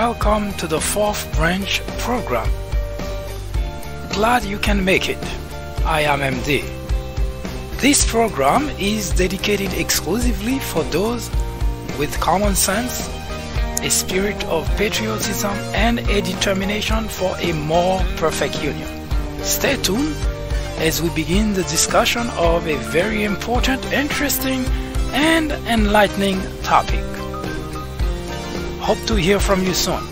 Welcome to the Fourth Branch program. Glad you can make it. I am MD. This program is dedicated exclusively for those with common sense, a spirit of patriotism, and a determination for a more perfect union. Stay tuned as we begin the discussion of a very important, interesting, and enlightening topic. Hope to hear from you soon.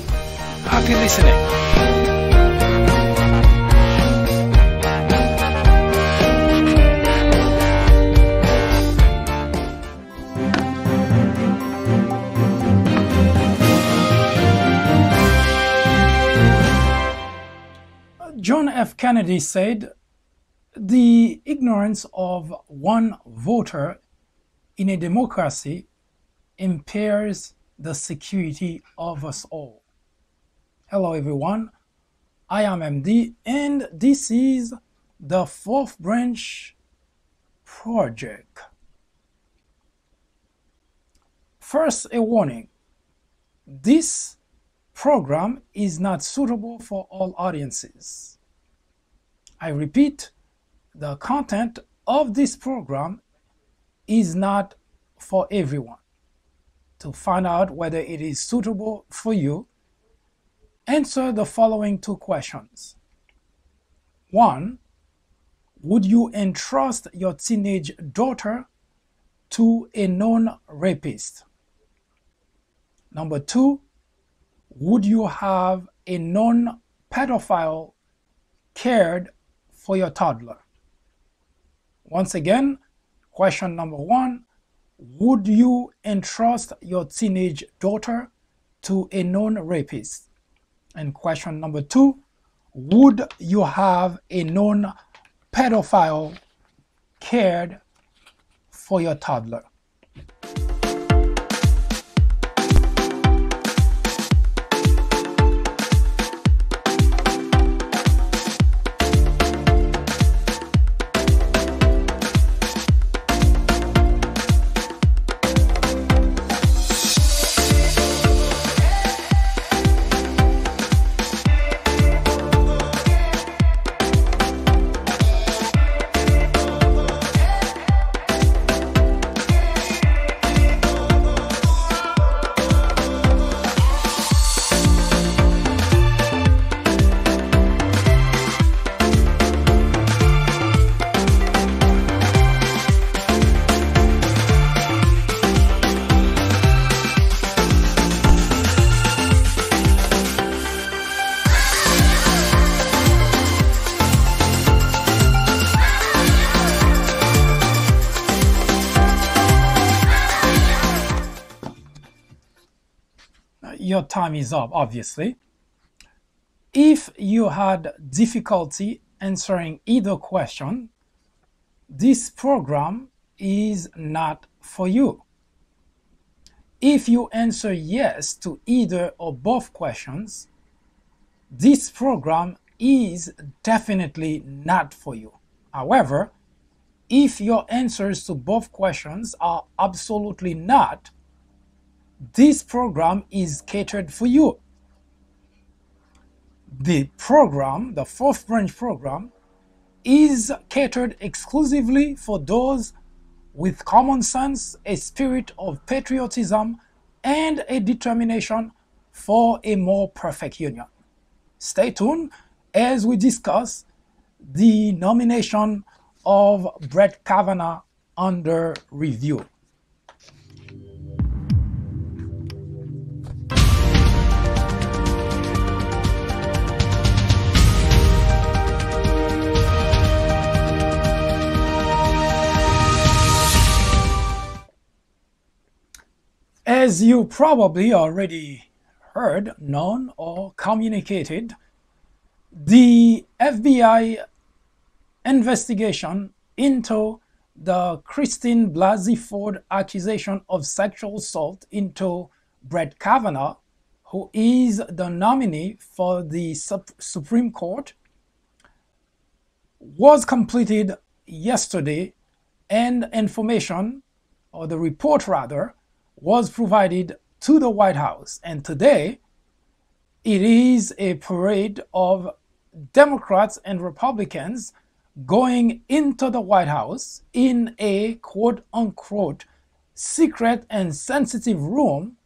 Happy listening. John F. Kennedy said, "The ignorance of one voter in a democracy impairs the security of us all." Hello everyone, I am MD and this is the Fourth Branch project. First, a warning. This program is not suitable for all audiences. I repeat, the content of this program is not for everyone. To find out whether it is suitable for you, answer the following two questions. 1. Would you entrust your teenage daughter to a known rapist? Number 2. Would you have a known pedophile cared for your toddler? Once again, question number 1. Would you entrust your teenage daughter to a known rapist? And question number 2, would you have a known pedophile cared for your toddler? Your time is up, obviously. If you had difficulty answering either question, this program is not for you. If you answer yes to either or both questions, this program is definitely not for you. However, if your answers to both questions are absolutely not, this program is catered for you. The program, the Fourth Branch program, is catered exclusively for those with common sense, a spirit of patriotism, and a determination for a more perfect union. Stay tuned as we discuss the nomination of Brett Kavanaugh under review. As you probably already heard, known, or communicated, the FBI investigation into the Christine Blasey Ford accusation of sexual assault into Brett Kavanaugh, who is the nominee for the Supreme Court, was completed yesterday, and information, or the report rather, was provided to the White House. And today, It is a parade of Democrats and Republicans going into the White House in a quote-unquote secret and sensitive room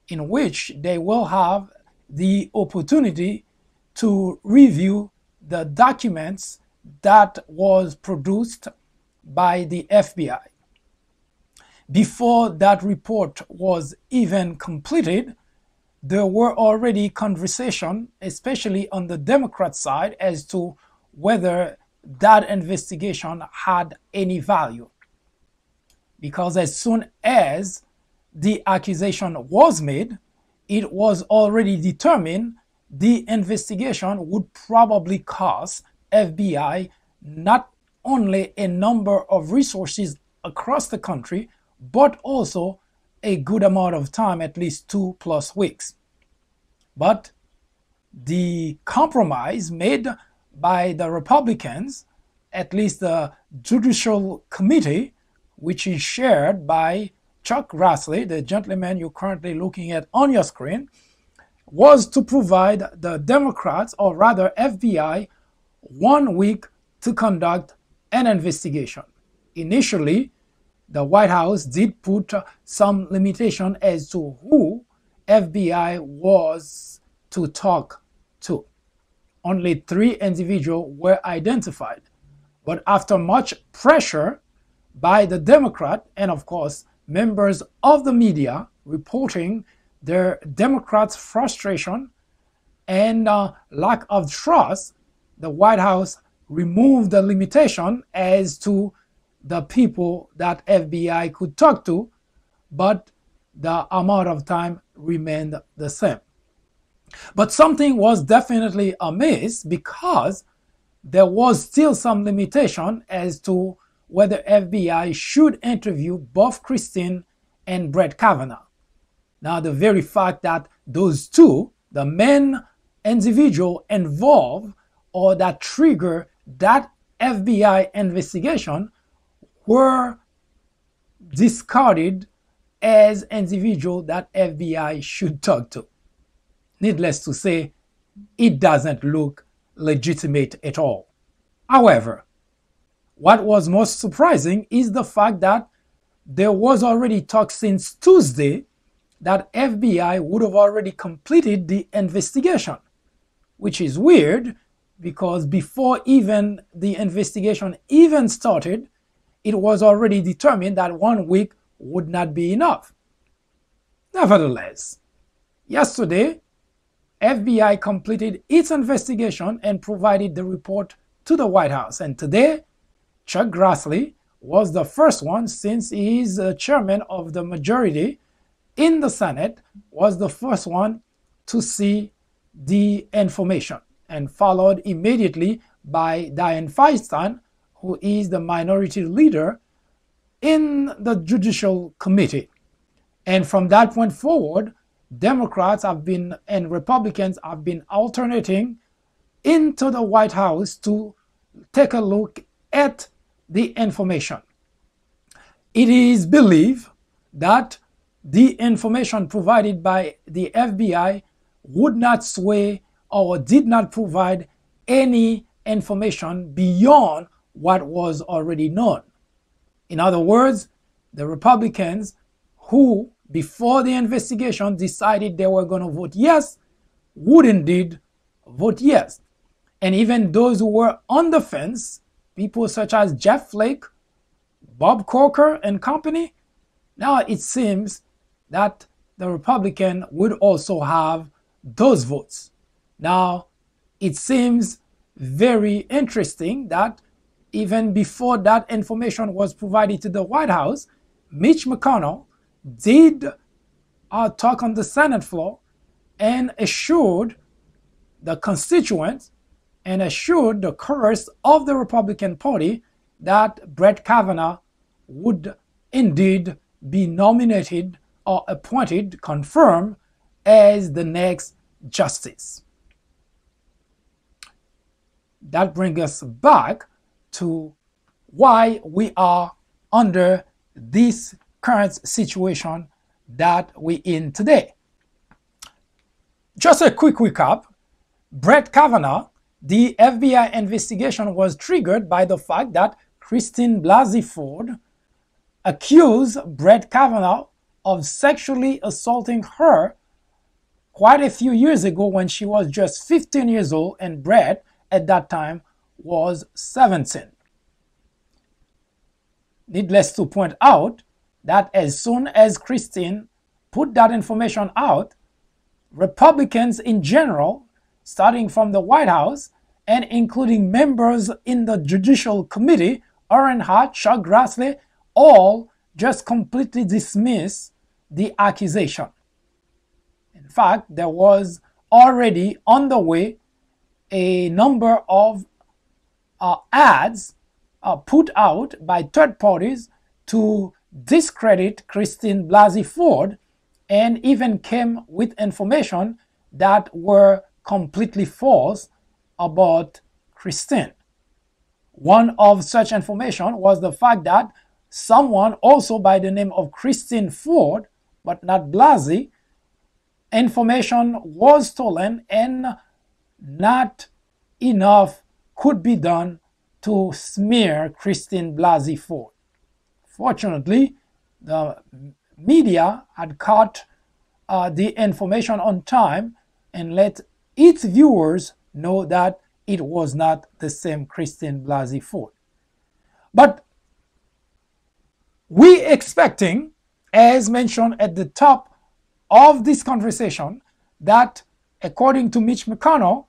in which they will have the opportunity to review the documents that was produced by the FBI. Before that report was even completed, there were already conversations, especially on the Democrat side, as to whether that investigation had any value. Because as soon as the accusation was made, it was already determined the investigation would probably cost FBI not only a number of resources across the country, but also a good amount of time, at least 2+ weeks. But the compromise made by the Republicans, at least the Judicial Committee, which is shared by Chuck Grassley, the gentleman you're currently looking at on your screen, was to provide the Democrats, or rather FBI, 1 week to conduct an investigation. Initially, the White House did put some limitation as to who FBI was to talk to. Only 3 individuals were identified. But after much pressure by the Democrat and, of course, members of the media reporting their Democrats' frustration and lack of trust, the White House removed the limitation as to the people that FBI could talk to, but the amount of time remained the same. But something was definitely amiss, because there was still some limitation as to whether FBI should interview both Christine and Brett Kavanaugh. Now, the very fact that those two, the main individual involved or that trigger that FBI investigation, were discarded as individuals that FBI should talk to. Needless to say, it doesn't look legitimate at all. However, what was most surprising is the fact that there was already talk since Tuesday that FBI would have already completed the investigation, which is weird because before even the investigation even started, it was already determined that 1 week would not be enough. Nevertheless, yesterday, FBI completed its investigation and provided the report to the White House. And today, Chuck Grassley was the first one, since he is chairman of the majority in the Senate, was the first one to see the information, and followed immediately by Dianne Feinstein, who is the minority leader in the Judicial Committee. And from that point forward, Democrats have been and Republicans have been alternating into the White House to take a look at the information. It is believed that the information provided by the FBI would not sway or did not provide any information beyond what was already known. In other words, the Republicans, who before the investigation decided they were going to vote yes, would indeed vote yes. And even those who were on the fence, people such as Jeff Flake, Bob Corker and company, now it seems that the Republican would also have those votes. Now, it seems very interesting that even before that information was provided to the White House, Mitch McConnell did talk on the Senate floor and assured the constituents and assured the chorus of the Republican Party that Brett Kavanaugh would indeed be nominated or appointed, confirmed, as the next justice. That brings us back to why we are under this current situation that we're in today. Just a quick recap. Brett Kavanaugh, the FBI investigation was triggered by the fact that Christine Blasey Ford accused Brett Kavanaugh of sexually assaulting her quite a few years ago when she was just 15 years old and Brett at that time was 17. Needless to point out that as soon as Christine put that information out, Republicans in general, starting from the White House and including members in the Judicial Committee, Orrin Hart, Chuck Grassley, all just completely dismiss the accusation. In fact, there was already on the way a number of ads put out by third parties to discredit Christine Blasey Ford, and even came with information that were completely false about Christine. One of such information was the fact that someone also by the name of Christine Ford, but not Blasey, information was stolen and not enough could be done to smear Christine Blasey Ford. Fortunately, the media had caught the information on time and let its viewers know that it was not the same Christine Blasey Ford. But we expecting, as mentioned at the top of this conversation, that according to Mitch McConnell,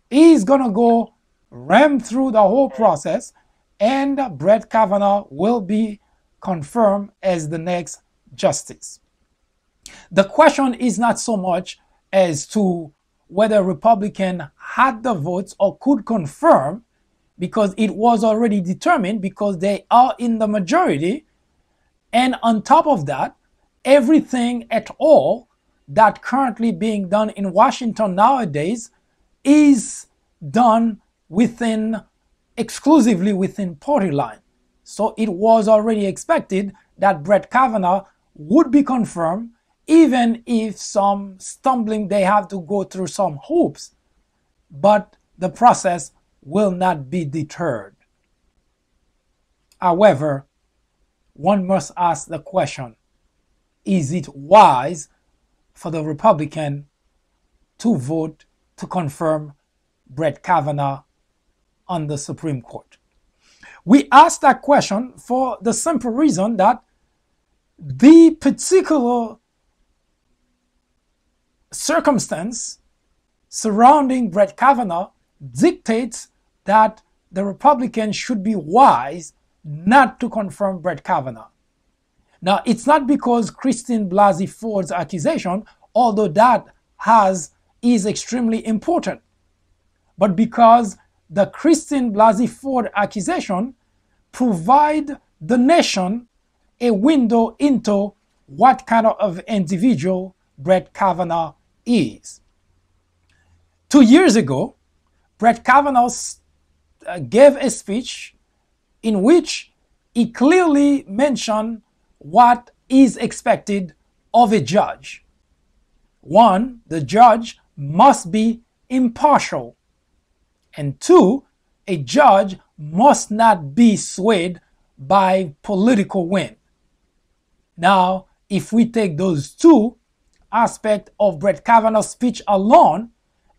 he's gonna go ram through the whole process and Brett Kavanaugh will be confirmed as the next justice. The question is not so much as to whether Republicans had the votes or could confirm, because it was already determined because they are in the majority. And on top of that, everything at all that currently being done in Washington nowadays is done exclusively within party line. So it was already expected that Brett Kavanaugh would be confirmed, even if some stumbling, they have to go through some hoops, but the process will not be deterred. However, one must ask the question, is it wise for the Republican to vote to confirm Brett Kavanaugh on the Supreme Court? We ask that question for the simple reason that the particular circumstance surrounding Brett Kavanaugh dictates that the Republicans should be wise not to confirm Brett Kavanaugh. Now, it's not because Christine Blasey Ford's accusation, although that is extremely important, but because the Christine Blasey Ford accusation provide the nation a window into what kind of individual Brett Kavanaugh is. 2 years ago, Brett Kavanaugh gave a speech in which he clearly mentioned what is expected of a judge. One, the judge must be impartial. And two, a judge must not be swayed by political wind. Now, if we take those two aspects of Brett Kavanaugh's speech alone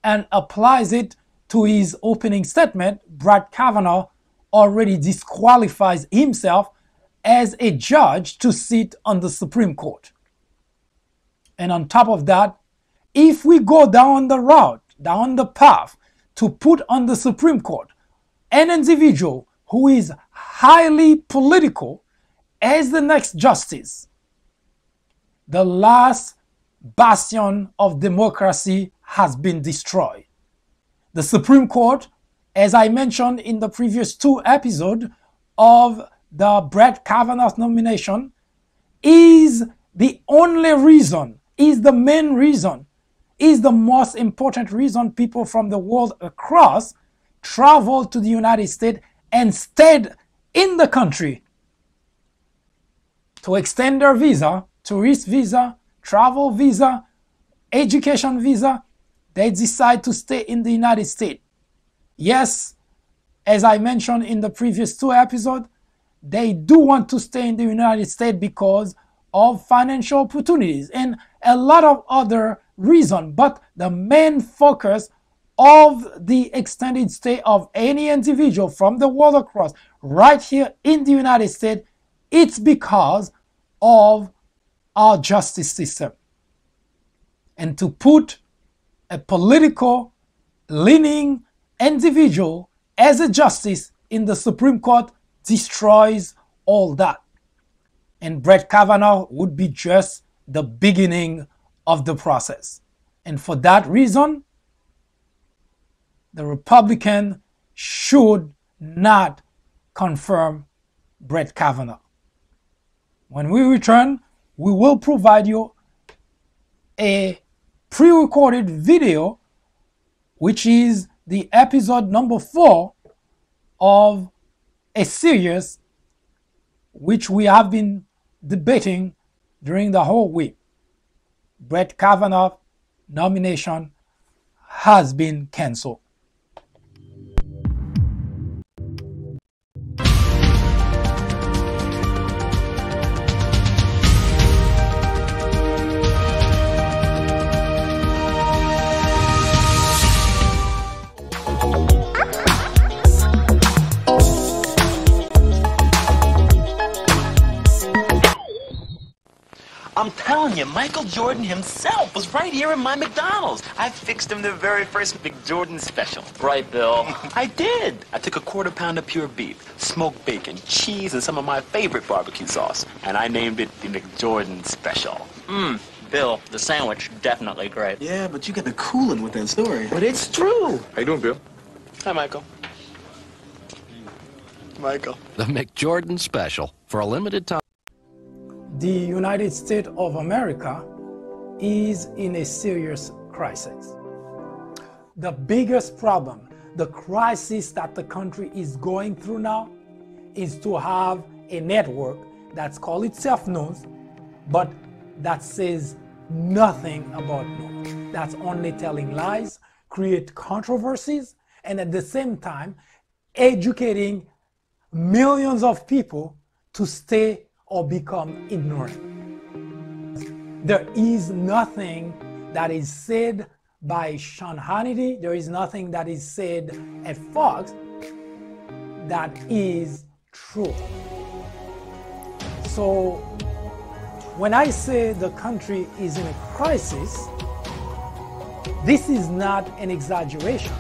and applies it to his opening statement, Brett Kavanaugh already disqualifies himself as a judge to sit on the Supreme Court. And on top of that, if we go down the path to put on the Supreme Court an individual who is highly political as the next justice, the last bastion of democracy has been destroyed. The Supreme Court, as I mentioned in the previous 2 episodes of the Brett Kavanaugh nomination, is the only reason, is the main reason, is the most important reason people from the world across traveled to the United States and stayed in the country to extend their visa, tourist visa, travel visa, education visa, they decide to stay in the United States. Yes, as I mentioned in the previous 2 episodes, they do want to stay in the United States because of financial opportunities and a lot of other reasons. But the main focus of the extended stay of any individual from the world across right here in the United States, it's because of our justice system. And to put a political leaning individual as a justice in the Supreme Court destroys all that. And Brett Kavanaugh would be just the beginning of the process. And for that reason, the Republican should not confirm Brett Kavanaugh. When we return, we will provide you a pre-recorded video, which is the episode number 4 of a series which we have been debating during the whole week. Brett Kavanaugh nomination has been canceled. I'm telling you, Michael Jordan himself was right here in my McDonald's. I fixed him the very first McJordan special. Right, Bill? I did. I took a quarter pound of pure beef, smoked bacon, cheese, and some of my favorite barbecue sauce, and I named it the McJordan special. Bill, the sandwich, definitely great. Yeah, but you got the cooling with that story. But it's true. How you doing, Bill? Hi, Michael. Michael. The McJordan special for a limited time. The United States of America is in a serious crisis. The biggest problem, the crisis that the country is going through now, is to have a network that's called itself news, but that says nothing about news. That's only telling lies, create controversies, and at the same time, educating millions of people to stay or become ignorant. There is nothing that is said by Sean Hannity, there is nothing that is said at Fox that is true. So when I say the country is in a crisis, this is not an exaggeration.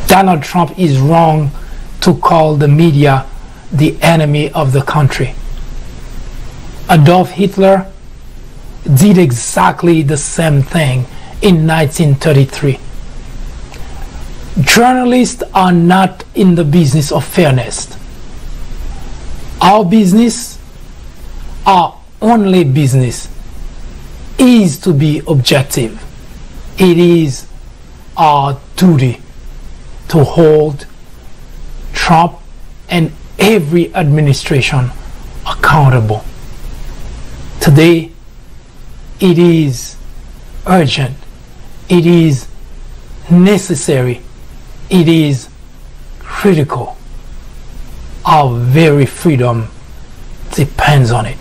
Donald Trump is wrong to call the media the enemy of the country. Adolf Hitler did exactly the same thing in 1933. Journalists are not in the business of fairness. Our business, our only business, is to be objective. It is our duty to hold Trump and every administration accountable. Today, it is urgent, it is necessary, it is critical. Our very freedom depends on it.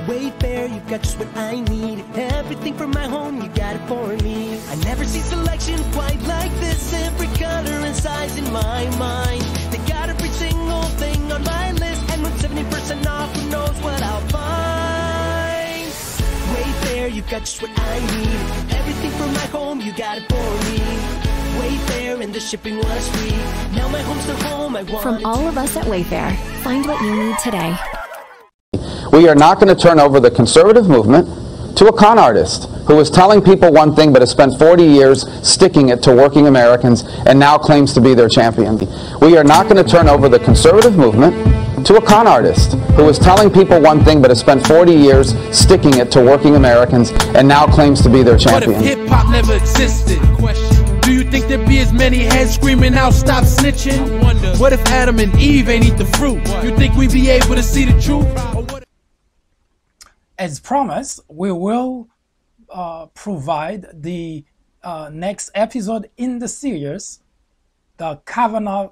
Wayfair, you got just what I need. Everything from my home, you got it for me. I never see selection quite like this. Every color and size in my mind. They got every single thing on my list. And with 70% off, who knows what I'll find. Wayfair, you got just what I need. Everything from my home, you got it for me. Wayfair, and the shipping was free. Now my home's the home I want. From all of us at Wayfair, find what you need today. We are not going to turn over the conservative movement to a con artist who is telling people one thing but has spent 40 years sticking it to working Americans and now claims to be their champion. We are not going to turn over the conservative movement to a con artist who is telling people one thing but has spent 40 years sticking it to working Americans and now claims to be their champion. What if hip-hop never existed? Do you think there'd be as many heads screaming out, stop snitching? What if Adam and Eve ain't eat the fruit? You think we'd be able to see the truth? As promised, we will provide the next episode in the series. The Kavanaugh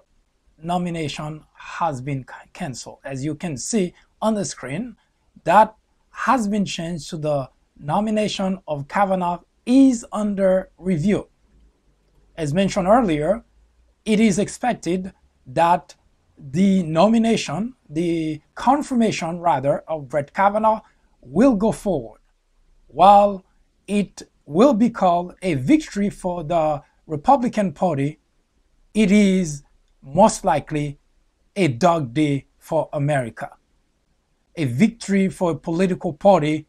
nomination has been cancelled. As you can see on the screen, that has been changed to the nomination of Kavanaugh is under review. As mentioned earlier, it is expected that the nomination, the confirmation rather, of Brett Kavanaugh will go forward. While it will be called a victory for the Republican Party, it is most likely a dog day for America. A victory for a political party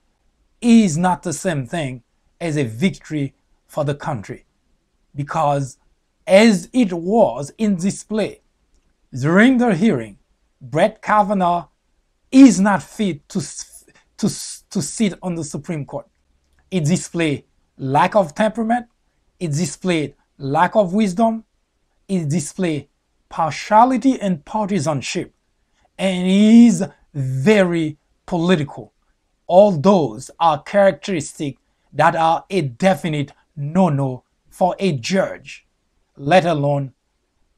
is not the same thing as a victory for the country, because as it was in display during the hearing, Brett Kavanaugh is not fit to sit on the Supreme Court. It displayed lack of temperament, it displayed lack of wisdom, it displayed partiality and partisanship, and is very political. All those are characteristics that are a definite no-no for a judge, let alone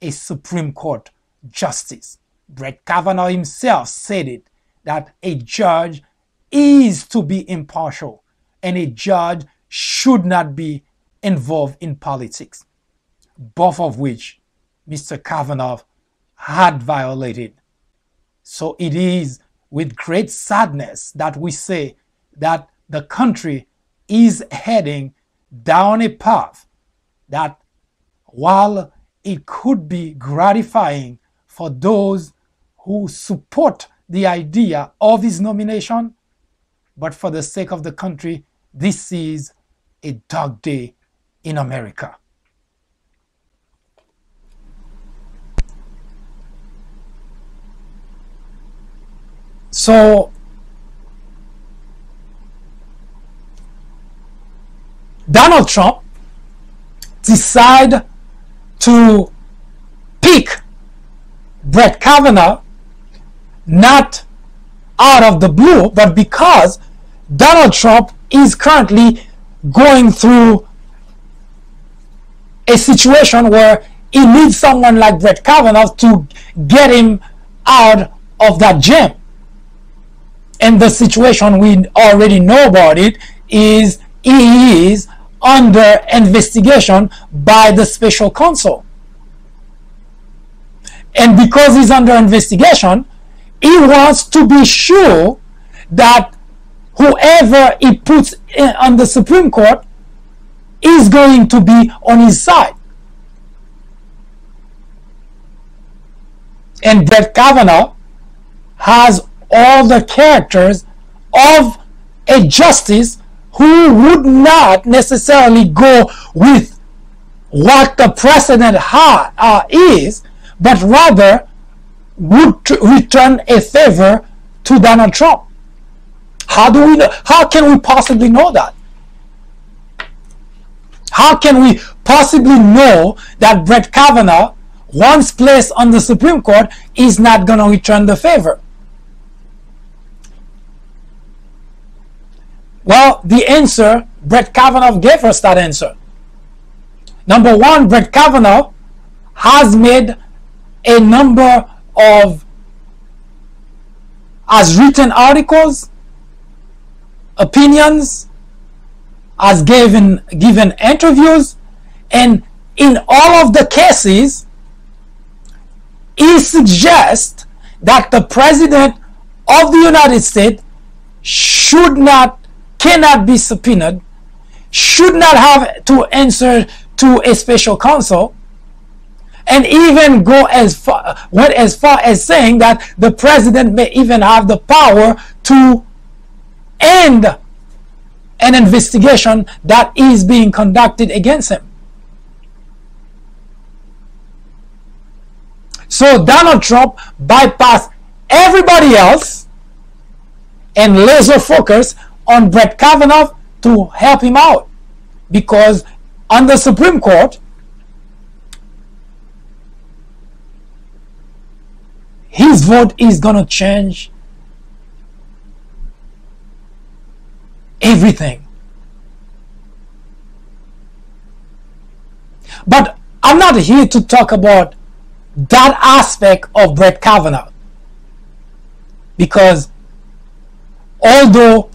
a Supreme Court justice. Brett Kavanaugh himself said it, that a judge is to be impartial and a judge should not be involved in politics, both of which Mr. Kavanaugh had violated. So it is with great sadness that we say that the country is heading down a path that, while it could be gratifying for those who support the idea of his nomination, but for the sake of the country, this is a dog day in America. So Donald Trump decided to pick Brett Kavanaugh not out of the blue, but because Donald Trump is currently going through a situation where he needs someone like Brett Kavanaugh to get him out of that jam. And the situation, we already know about it, is he is under investigation by the special counsel. And because he's under investigation, he wants to be sure that whoever he puts on the Supreme Court is going to be on his side. And Brett Kavanaugh has all the characters of a justice who would not necessarily go with what the precedent is, but rather would return a favor to Donald Trump. How do we know? How can we possibly know that? How can we possibly know that Brett Kavanaugh, once placed on the Supreme Court, is not going to return the favor? Well, the answer, Brett Kavanaugh gave us that answer. Number one, Brett Kavanaugh has made a number of has written articles, opinions, has given interviews, and in all of the cases, he suggests that the President of the United States cannot be subpoenaed, should not have to answer to a special counsel, and even went as far as saying that the President may even have the power to end an investigation that is being conducted against him. So Donald Trump bypassed everybody else and laser focus on Brett Kavanaugh to help him out, because on the Supreme Court, his vote is going to change everything. But I'm not here to talk about that aspect of Brett Kavanaugh, because although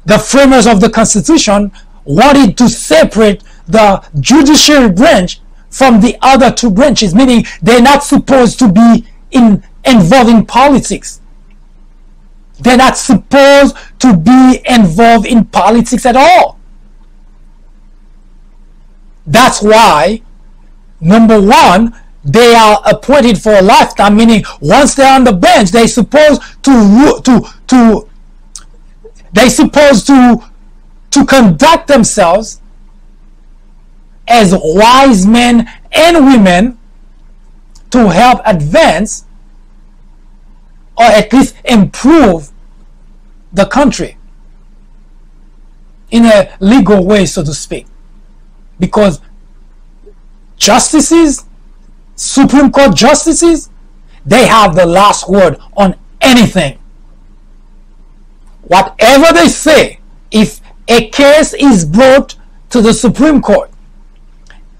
the framers of the Constitution wanted to separate the judiciary branch from the other two branches, meaning they're not supposed to be involved in politics. They're not supposed to be involved in politics at all. That's why, number one, they are appointed for a lifetime, meaning once they're on the bench, they're supposed to conduct themselves as wise men and women to help advance or at least improve the country in a legal way, so to speak. Because justices, Supreme Court justices, they have the last word on anything. Whatever they say, if a case is brought to the Supreme Court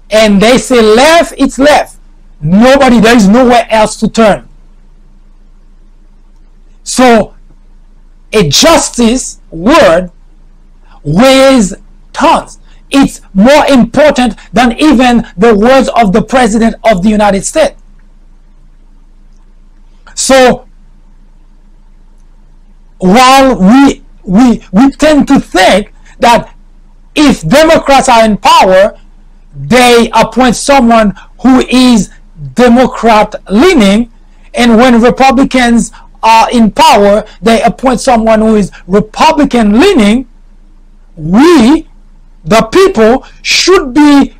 and they say left, it's left. There is nowhere else to turn. So a justice word weighs tons. It's more important than even the words of the President of the United States. So while we tend to think that if Democrats are in power, they appoint someone who is Democrat leaning, and when Republicans are in power, they appoint someone who is Republican leaning, we, the people, should be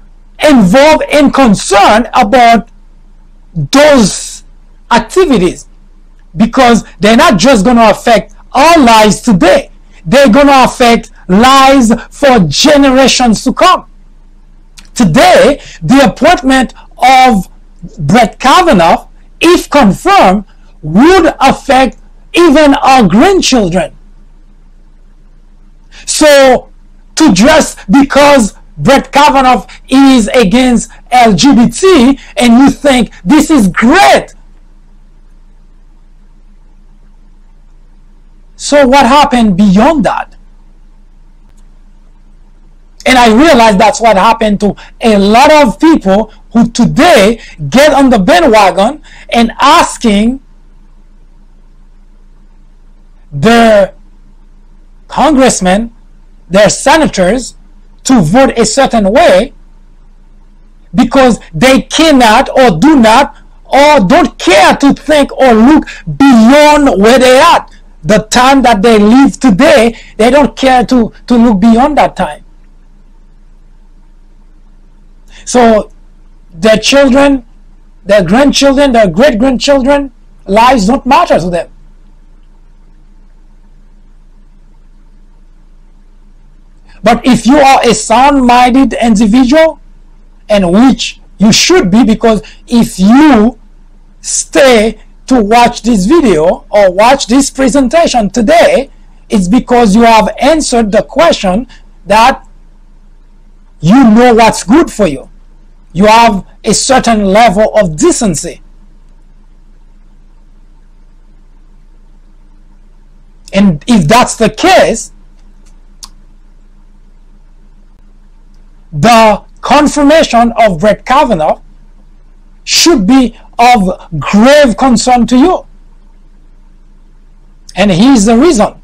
involved and concerned about those activities, because they're not just going to affect our lives today, they're going to affect lives for generations to come. Today, the appointment of Brett Kavanaugh, if confirmed, would affect even our grandchildren. So, to just because Brett Kavanaugh is against LGBT and you think this is great, so what happened beyond that? And I realize that's what happened to a lot of people who today get on the bandwagon and asking their congressmen, their senators, to vote a certain way because they cannot or do not or don't care to think or look beyond where they are. The time that they live today, they don't care to look beyond that time. So their children, their grandchildren, their great-grandchildren, lives don't matter to them. But if you are a sound-minded individual, and which you should be, because if you stay to watch this video or watch this presentation today, it's because you have answered the question that you know what's good for you. You have a certain level of decency. And if that's the case, the confirmation of Brett Kavanaugh should be of grave concern to you. And here's the reason.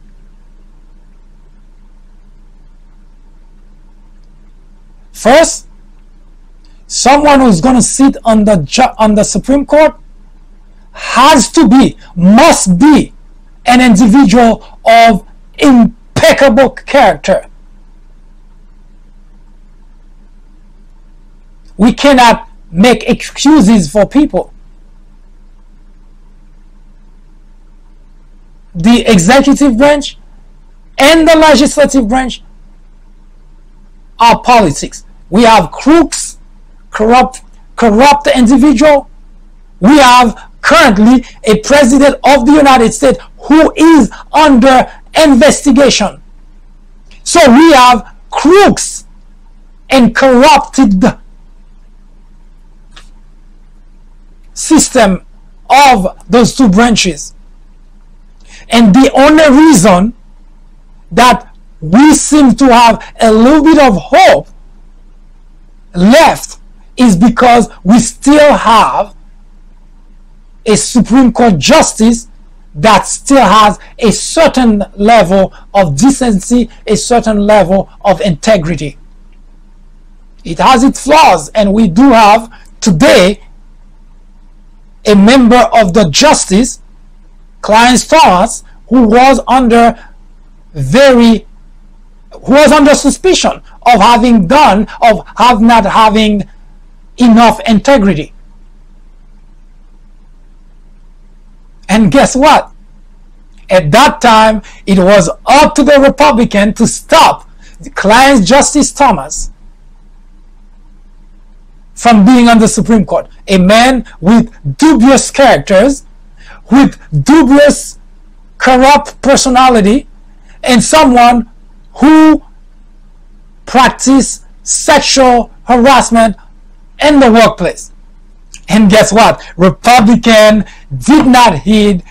First, someone who's going to sit on the Supreme Court must be an individual of impeccable character. We cannot make excuses for people. The executive branch and the legislative branch are politics. We have crooks, corrupt individual We have currently a president of the United States who is under investigation. So we have crooks and corrupted system of those two branches. And the only reason that we seem to have a little bit of hope left is because we still have a Supreme Court justice that still has a certain level of decency, a certain level of integrity. It has its flaws, and we do have today a member of the justice, Clarence Thomas, who was under suspicion of not having enough integrity. And guess what? At that time, it was up to the Republican to stop Clarence Justice Thomas from being on the Supreme Court. A man with dubious characters, with dubious corrupt personality, and someone who practiced sexual harassment in the workplace. And guess what? Republican did not heed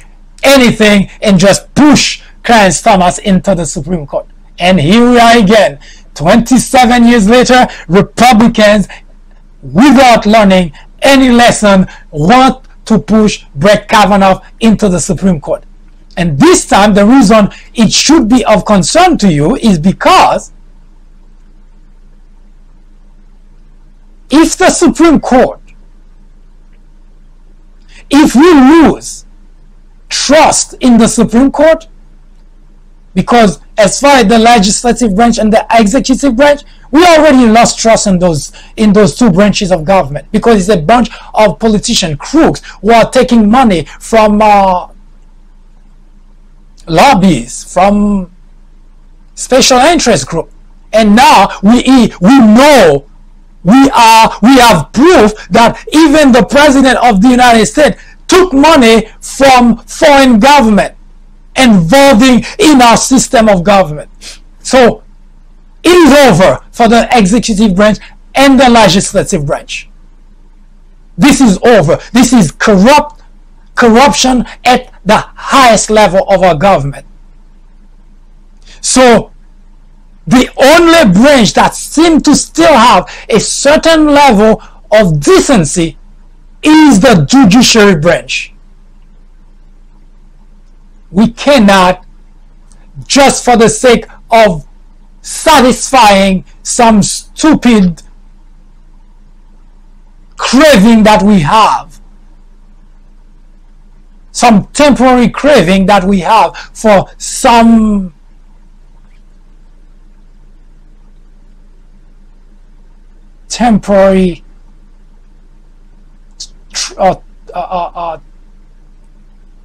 anything and just push Clarence Thomas into the Supreme Court. And here we are again, 27 years later, Republicans, without learning any lesson, want to push Brett Kavanaugh into the Supreme Court. And this time, the reason it should be of concern to you is because if the Supreme Court, if we lose trust in the Supreme Court, because as far as the legislative branch and the executive branch, we already lost trust in those two branches of government, because it's a bunch of politician crooks who are taking money from lobbyists, from special interest group. And now we know, we have proof that even the president of the United States took money from foreign government involving in our system of government. So it is over for the executive branch and the legislative branch. This is over. This is corruption at the highest level of our government. So the only branch that seems to still have a certain level of decency is the judiciary branch. We cannot, just for the sake of satisfying some stupid craving that we have, some temporary craving that we have for some temporary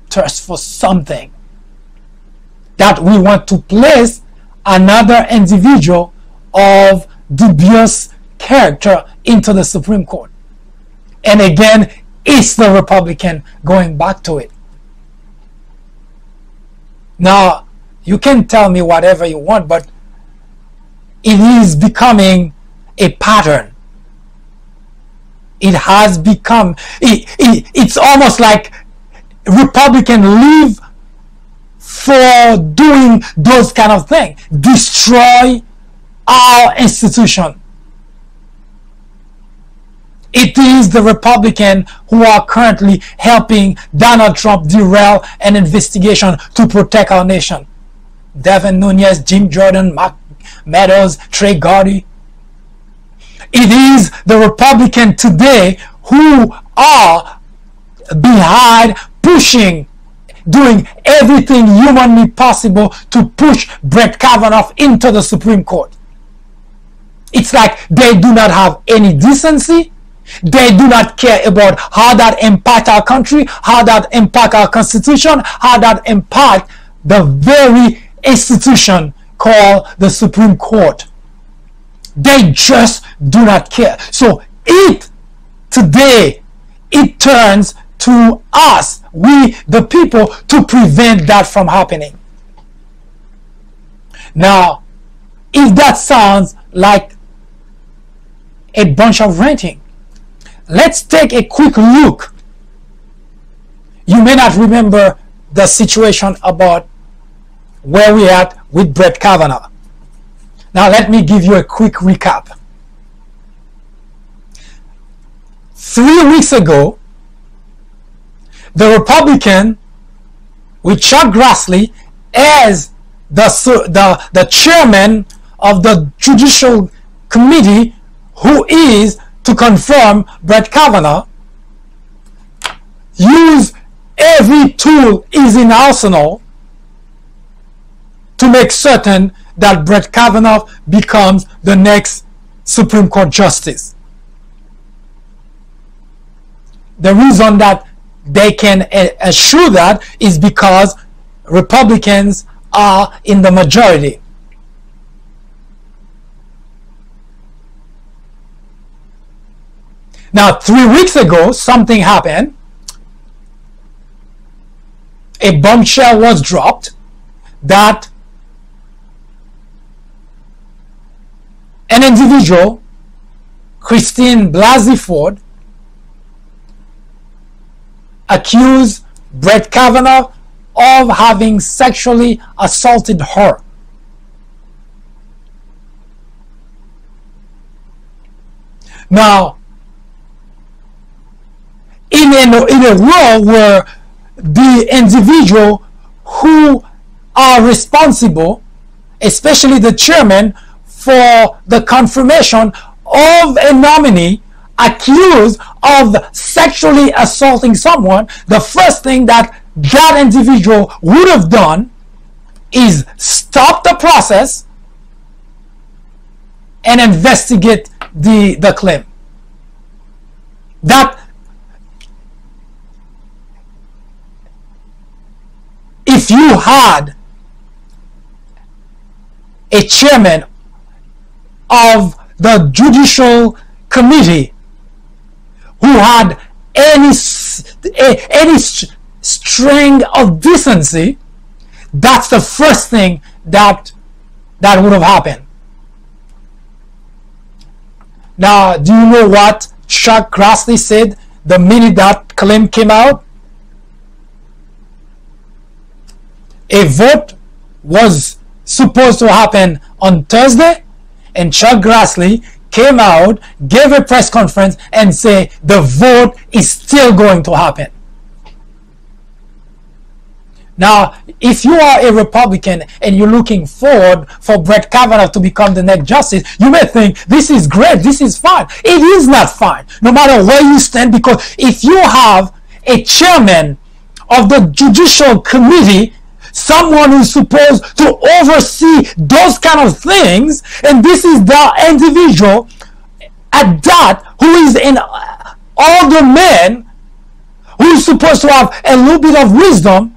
thirst for something, that we want to place another individual of dubious character into the Supreme Court. And again, it's the Republican going back to it. Now, you can tell me whatever you want, but it is becoming a pattern. It has become, it's almost like Republicans live for doing those kind of things. Destroy our institution. It is the Republicans who are currently helping Donald Trump derail an investigation to protect our nation. Devin Nunes, Jim Jordan, Mark Meadows, Trey Gowdy. It is the Republicans today who are behind pushing, doing everything humanly possible to push Brett Kavanaugh into the Supreme Court. It's like they do not have any decency. They do not care about how that impacts our country, how that impacts our Constitution, how that impacts the very institution called the Supreme Court. They just do not care. So today, it turns to us, we the people, to prevent that from happening. Now, if that sounds like a bunch of ranting, let's take a quick look. You may not remember the situation about where we at with Brett Kavanaugh. Now let me give you a quick recap. 3 weeks ago, the Republican with Chuck Grassley as the chairman of the Judicial Committee, who is to confirm Brett Kavanaugh, use every tool is in arsenal to make certain that Brett Kavanaugh becomes the next Supreme Court justice. The reason that they can assure that is because Republicans are in the majority. Now, 3 weeks ago, something happened. A bombshell was dropped that an individual, Christine Blasey Ford, accused Brett Kavanaugh of having sexually assaulted her. Now, in a world where the individual who are responsible, especially the chairman, for the confirmation of a nominee accused of sexually assaulting someone, the first thing that that individual would have done is stop the process and investigate the claim. That if you had a chairman of the Judicial Committee who had any string of decency, that's the first thing that would have happened. Now, do you know what Chuck Grassley said the minute that claim came out? A vote was supposed to happen on Thursday, and Chuck Grassley came out, gave a press conference, and said the vote is still going to happen. Now, if you are a Republican and you're looking forward for Brett Kavanaugh to become the next justice, you may think this is great, this is fine. It is not fine, no matter where you stand, because if you have a chairman of the Judicial Committee, someone who's supposed to oversee those kind of things, and this is the individual at that who is an older man who's supposed to have a little bit of wisdom.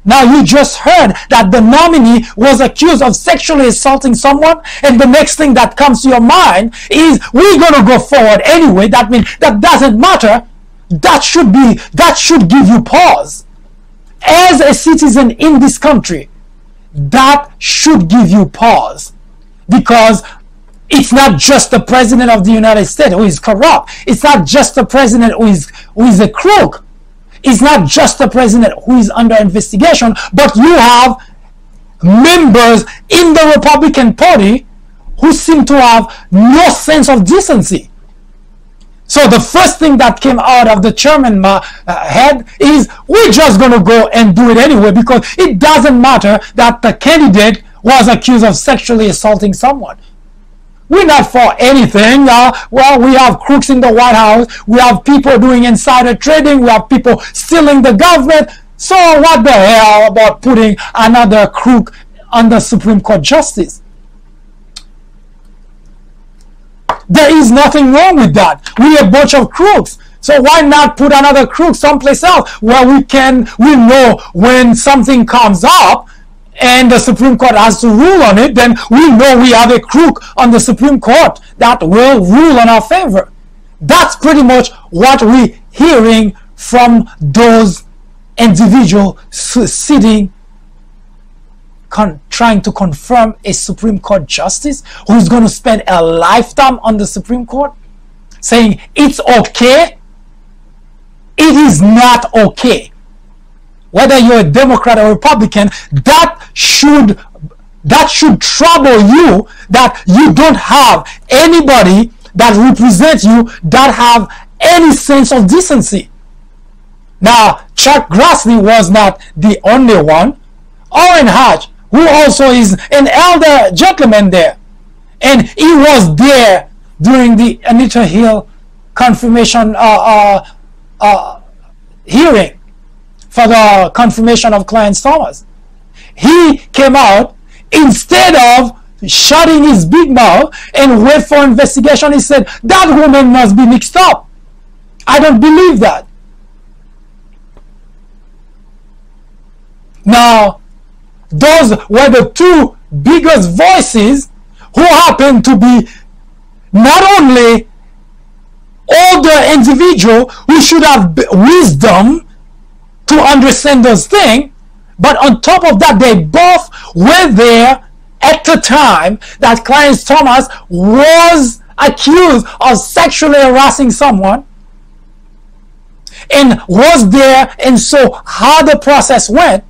Now, you just heard that the nominee was accused of sexually assaulting someone, and the next thing that comes to your mind is, we're going to go forward anyway. That means that doesn't matter. That should give you pause. As a citizen in this country, that should give you pause, because it's not just the president of the United States who is corrupt. It's not just the president who is a crook. It's not just the president who is under investigation, but you have members in the Republican Party who seem to have no sense of decency. So the first thing that came out of the chairman's head is, we're just going to go and do it anyway, because it doesn't matter that the candidate was accused of sexually assaulting someone. We're not for anything. Well, we have crooks in the White House. We have people doing insider trading. We have people stealing the government. So what the hell about putting another crook on the Supreme Court justice? There is nothing wrong with that. We're a bunch of crooks. So why not put another crook someplace else where we know when something comes up and the Supreme Court has to rule on it, then we know we have a crook on the Supreme Court that will rule in our favor. That's pretty much what we're hearing from those individuals sitting trying to confirm a Supreme Court justice who's going to spend a lifetime on the Supreme Court, saying it's okay? It is not okay. Whether you're a Democrat or Republican, that should trouble you, that you don't have anybody that represents you that have any sense of decency. Now, Chuck Grassley was not the only one. Orrin Hatch, who also is an elder gentleman there, and he was there during the Anita Hill confirmation hearing for the confirmation of Clarence Thomas. He came out, instead of shutting his big mouth and wait for investigation, he said, that woman must be mixed up. I don't believe that. Now, those were the two biggest voices who happen to be not only older individuals who should have wisdom to understand those things, but on top of that, they both were there at the time that Clarence Thomas was accused of sexually harassing someone, and was there and saw how the process went.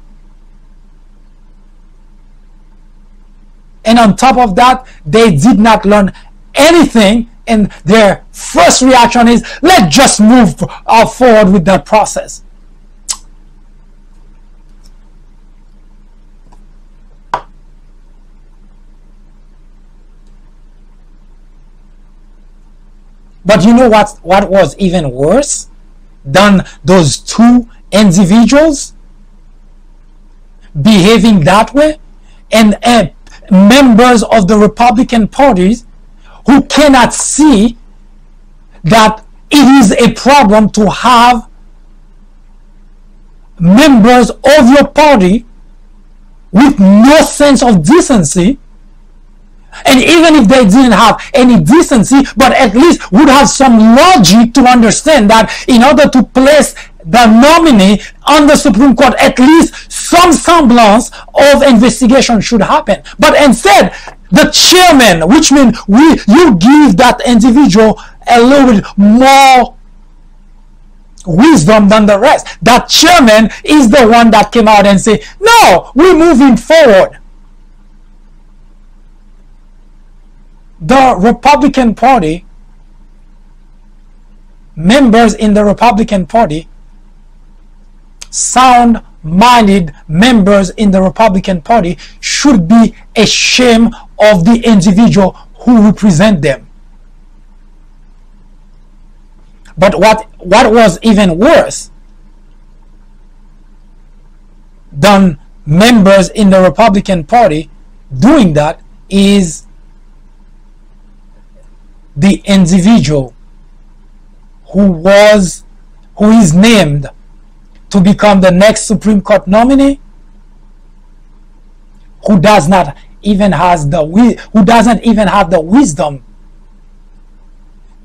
And on top of that, they did not learn anything, and their first reaction is, let's just move forward with that process. But you know what was even worse than those two individuals behaving that way? And members of the Republican Party who cannot see that it is a problem to have members of your party with no sense of decency, and even if they didn't have any decency, but at least would have some logic to understand that in order to place the nominee on the Supreme Court, at least some semblance of investigation should happen. But instead, the chairman, which means you give that individual a little bit more wisdom than the rest. That chairman is the one that came out and said, no, we're moving forward. The Republican Party, members in the Republican Party, sound-minded members in the Republican Party should be ashamed of the individual who represent them. But what was even worse than members in the Republican Party doing that is the individual who is named to become the next Supreme Court nominee, who doesn't even have the wisdom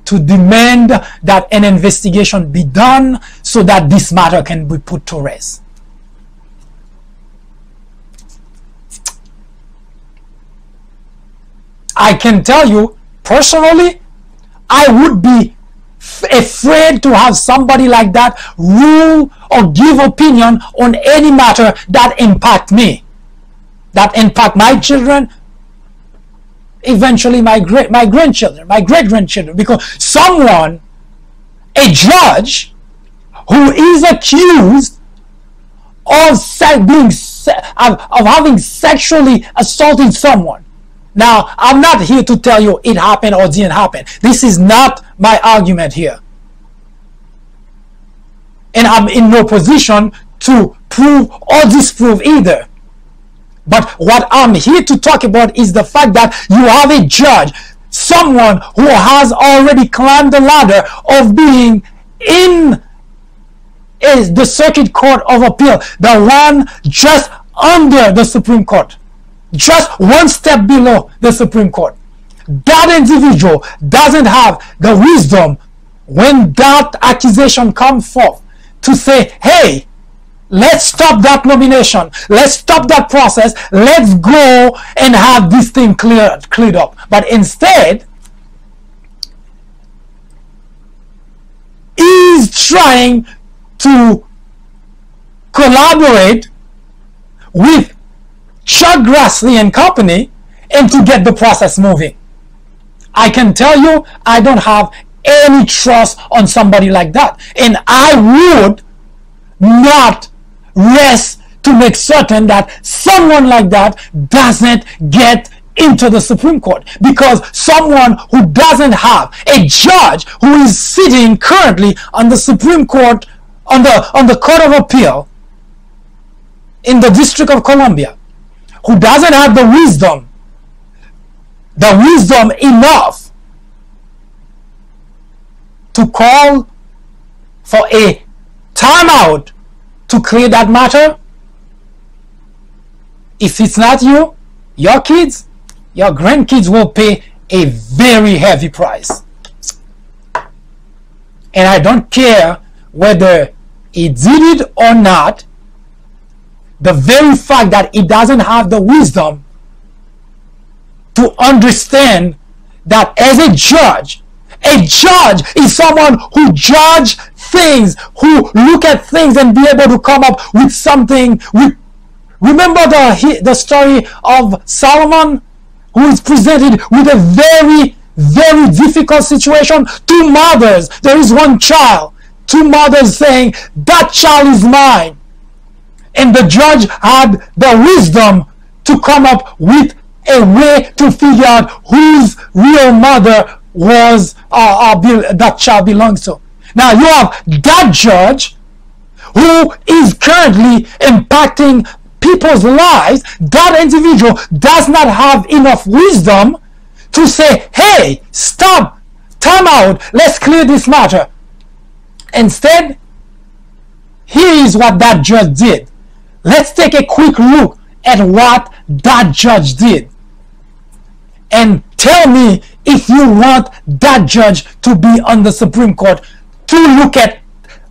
to demand that an investigation be done so that this matter can be put to rest. I can tell you personally, I would be afraid to have somebody like that rule or give opinion on any matter that impact me, that impact my children, eventually my grandchildren, my great-grandchildren, because someone, a judge who is accused of having sexually assaulted someone. Now, I'm not here to tell you it happened or didn't happen. This is not my argument here. And I'm in no position to prove or disprove either. But what I'm here to talk about is the fact that you have a judge, someone who has already climbed the ladder of being in the Circuit Court of Appeal, the one just under the Supreme Court, just one step below the Supreme Court. That individual doesn't have the wisdom when that accusation comes forth to say, hey, let's stop that nomination. Let's stop that process. Let's go and have this thing cleared up. But instead, he's trying to collaborate with Chuck Grassley and company and to get the process moving. I can tell you, I don't have any trust on somebody like that. And I would not rest to make certain that someone like that doesn't get into the Supreme Court, because someone who doesn't have a judge who is sitting currently on the Supreme Court, on the Court of Appeal in the District of Columbia, who doesn't have the wisdom enough to call for a timeout to clear that matter. If it's not you, your kids, your grandkids will pay a very heavy price. And I don't care whether he did it or not. The very fact that he doesn't have the wisdom to understand that as a judge is someone who judge things, who look at things and be able to come up with something. Remember the story of Solomon, who is presented with a very, very difficult situation. Two mothers, there is one child. Two mothers saying, that child is mine. And the judge had the wisdom to come up with a way to figure out whose real mother was that child belongs to. Now you have that judge who is currently impacting people's lives. That individual does not have enough wisdom to say, hey, stop, time out, let's clear this matter. Instead, here is what that judge did. Let's take a quick look at what that judge did. And tell me if you want that judge to be on the Supreme Court to look at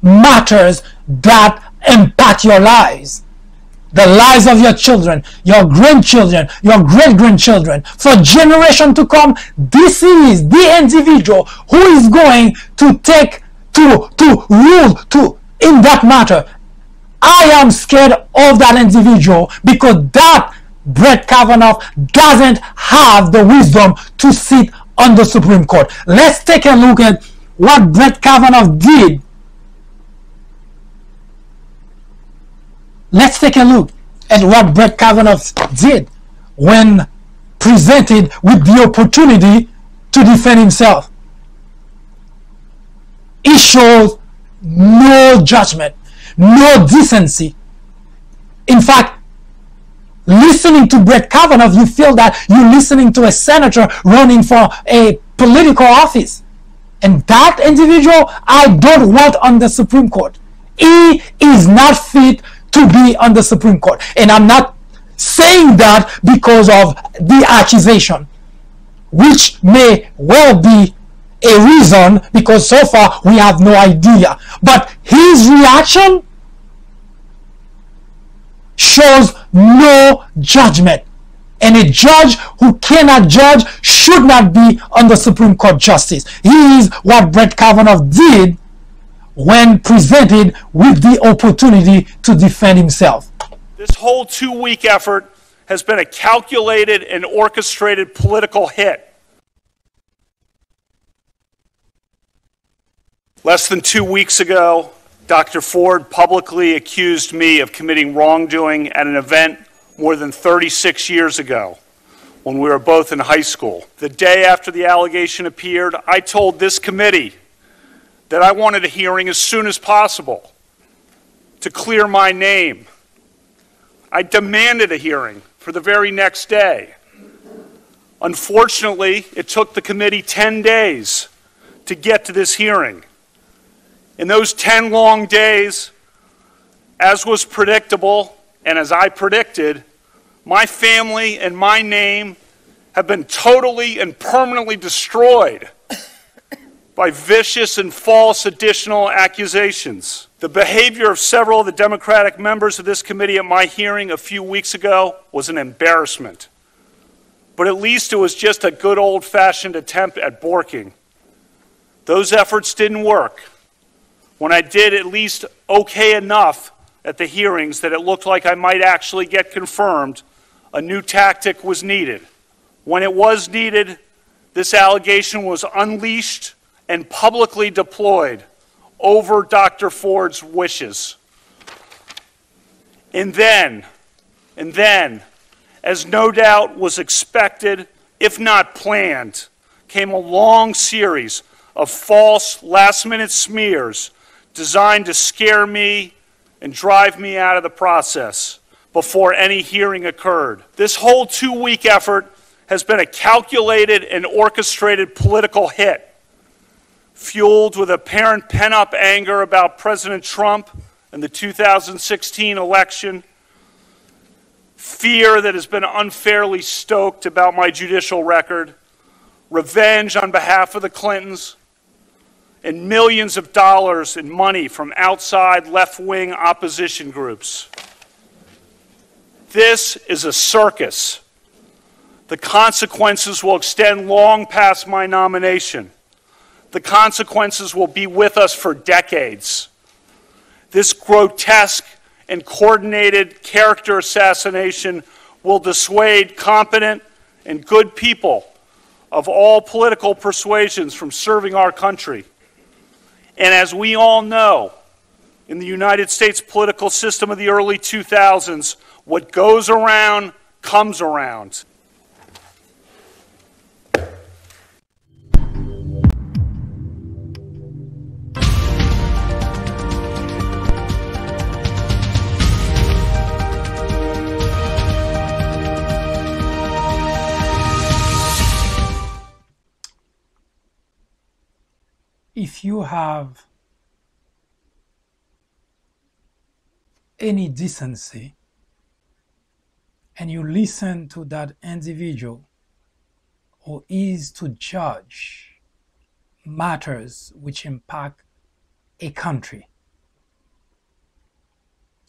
matters that impact your lives, the lives of your children, your grandchildren, your great-grandchildren, for generations to come. This is the individual who is going to take to rule in that matter. I am scared of that individual because that Brett Kavanaugh doesn't have the wisdom to sit on the Supreme Court. Let's take a look at what Brett Kavanaugh did. Let's take a look at what Brett Kavanaugh did when presented with the opportunity to defend himself. He shows no judgment, no decency. In fact, listening to Brett Kavanaugh, you feel that you're listening to a senator running for a political office. And that individual, I don't want on the Supreme Court. He is not fit to be on the Supreme Court. And I'm not saying that because of the accusation, which may well be a reason, because so far we have no idea. But his reaction shows no judgment. And a judge who cannot judge should not be on the Supreme Court justice. He is what Brett Kavanaugh did when presented with the opportunity to defend himself. This whole 2-week effort has been a calculated and orchestrated political hit. Less than 2 weeks ago, Dr. Ford publicly accused me of committing wrongdoing at an event more than 36 years ago when we were both in high school. The day after the allegation appeared, I told this committee that I wanted a hearing as soon as possible to clear my name. I demanded a hearing for the very next day. Unfortunately, it took the committee 10 days to get to this hearing. In those 10 long days, as was predictable and as I predicted, my family and my name have been totally and permanently destroyed by vicious and false additional accusations. The behavior of several of the Democratic members of this committee at my hearing a few weeks ago was an embarrassment. But at least it was just a good old-fashioned attempt at borking. Those efforts didn't work. When I did at least okay enough at the hearings that it looked like I might actually get confirmed, a new tactic was needed. When it was needed, this allegation was unleashed and publicly deployed over Dr. Ford's wishes. And then, as no doubt was expected, if not planned, came a long series of false last-minute smears designed to scare me and drive me out of the process before any hearing occurred. This whole 2-week effort has been a calculated and orchestrated political hit, fueled with apparent pent-up anger about President Trump and the 2016 election, fear that has been unfairly stoked about my judicial record, revenge on behalf of the Clintons, and millions of dollars in money from outside left-wing opposition groups. This is a circus. The consequences will extend long past my nomination. The consequences will be with us for decades. This grotesque and coordinated character assassination will dissuade competent and good people of all political persuasions from serving our country. And as we all know, in the United States political system of the early 2000s, what goes around comes around. If you have any decency and you listen to that individual who is to judge matters which impact a country,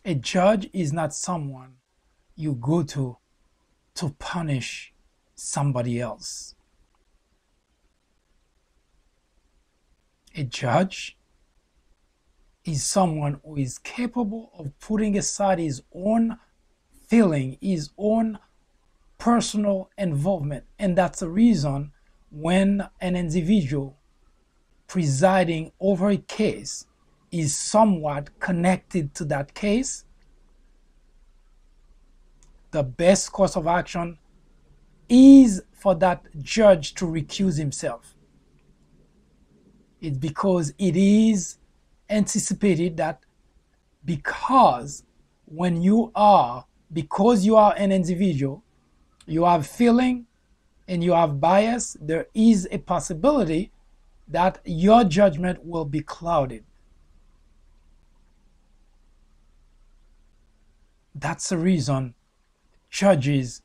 a judge is not someone you go to punish somebody else. A judge is someone who is capable of putting aside his own feeling, his own personal involvement. And that's the reason when an individual presiding over a case is somewhat connected to that case, the best course of action is for that judge to recuse himself. It's because it is anticipated that because you are an individual, you have feeling and you have bias, there is a possibility that your judgment will be clouded. That's the reason judges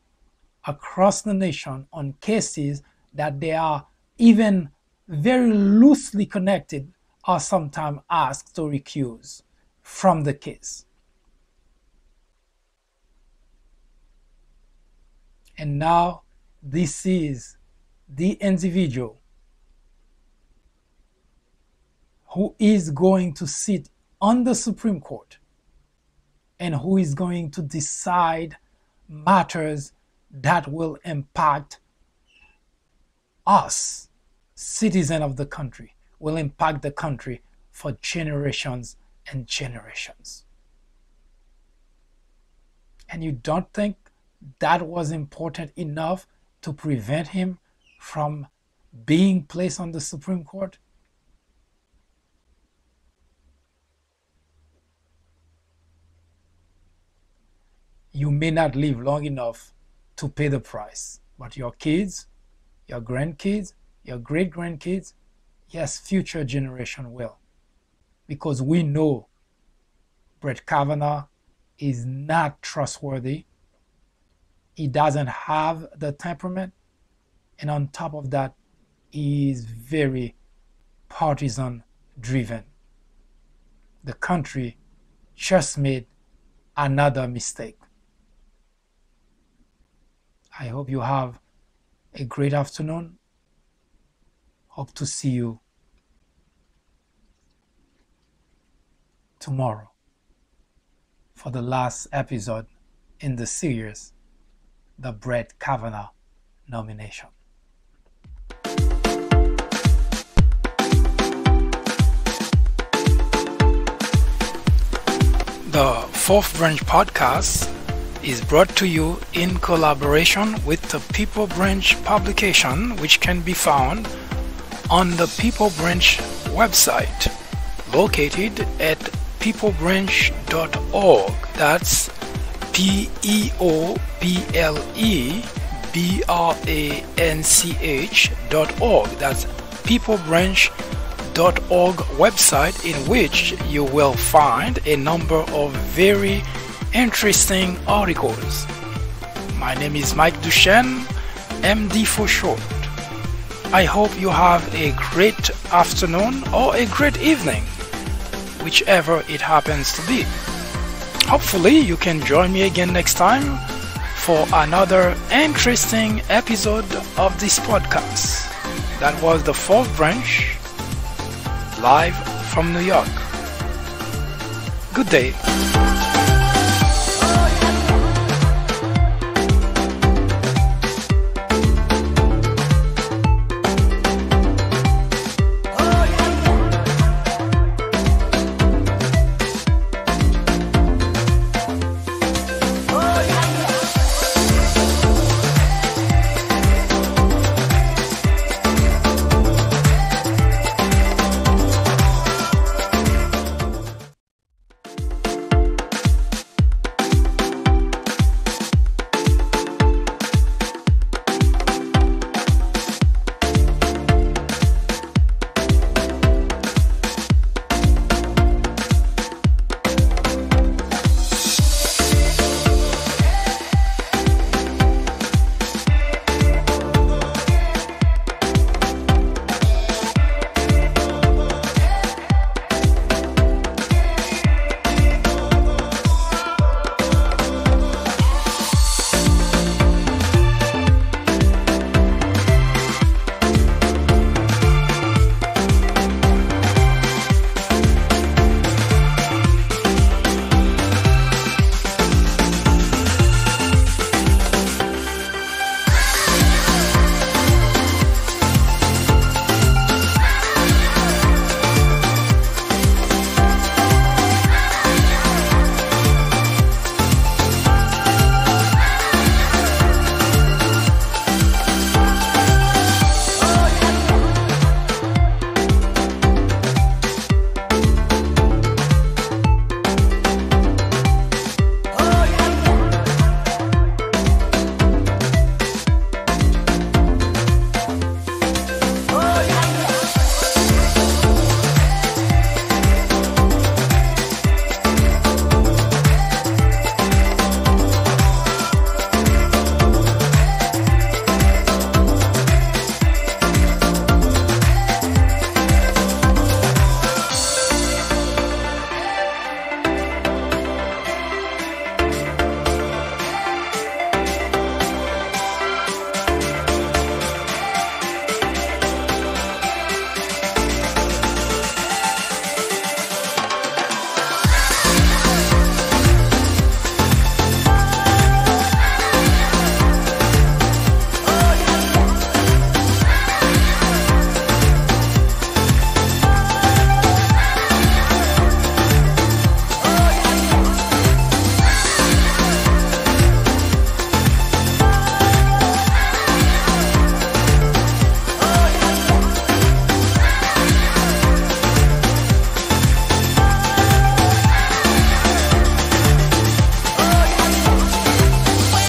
across the nation on cases that they are even very loosely connected are sometimes asked to recuse from the case. And now this is the individual who is going to sit on the Supreme Court and who is going to decide matters that will impact us, citizens of the country, will impact the country for generations and generations. And you don't think that was important enough to prevent him from being placed on the Supreme Court? You may not live long enough to pay the price, but your kids, your grandkids, your great-grandkids, yes, future generation will. Because we know Brett Kavanaugh is not trustworthy. He doesn't have the temperament. And on top of that, he is very partisan driven. The country just made another mistake. I hope you have a great afternoon. Hope to see you tomorrow for the last episode in the series, the Brett Kavanaugh nomination. The Fourth Branch podcast is brought to you in collaboration with the People Branch publication, which can be found on the People Branch website, located at peoplebranch.org. That's peoplebranch.org. That's peoplebranch.org website, in which you will find a number of very interesting articles. My name is Mike Duchesne, MD for short. I hope you have a great afternoon or a great evening, whichever it happens to be. Hopefully you can join me again next time for another interesting episode of this podcast. That was the Fourth Branch, live from New York. Good day.